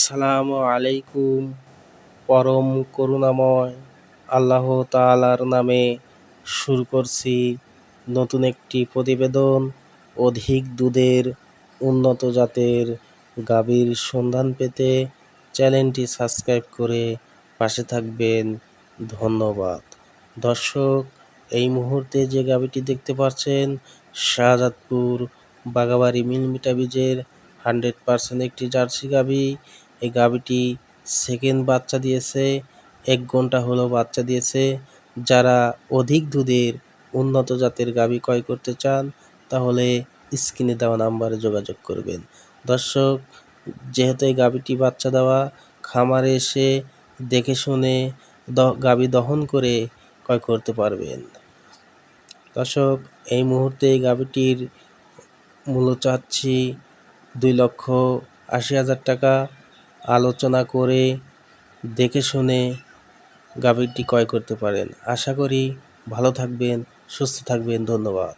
আসসালামু আলাইকুম। পরম করুণাময় আল্লাহ তাআলার নামে শুরু করছি নতুন একটি প্রতিবেদন। অধিক দুধের উন্নত জাতের গাভীর সন্ধান পেতে চ্যানেলটি সাবস্ক্রাইব করে পাশে থাকবেন। ধন্যবাদ। দর্শক, এই মুহূর্তে যে গাভীটি দেখতে পাচ্ছেন শাহজাদপুর বাগাবাড়ি মিলমিটা বীজের 100% একটি জার্সি গাভী। এই গাভীটি সেকেন্ড বাচ্চা দিয়েছে, 1 ঘন্টা হলো বাচ্চা দিয়েছে। যারা অধিক দুধের উন্নত জাতের গাভী ক্রয় করতে চান তাহলে স্ক্রিনে দেওয়া নাম্বারে যোগাযোগ করবেন। দর্শক, যেহেতু এই গাভীটি বাচ্চা দেওয়া, খামারে এসে দেখে শুনে গাভী দহন করে ক্রয় করতে পারবেন। দর্শক, এই মুহূর্তে এই গাভীটির মূল্য চাচ্ছি 2,80,000 টাকা। আলোচনা করে দেখে শুনে গাভীটি ক্রয় করতে পারেন। আশা করি ভালো থাকবেন, সুস্থ থাকবেন। ধন্যবাদ।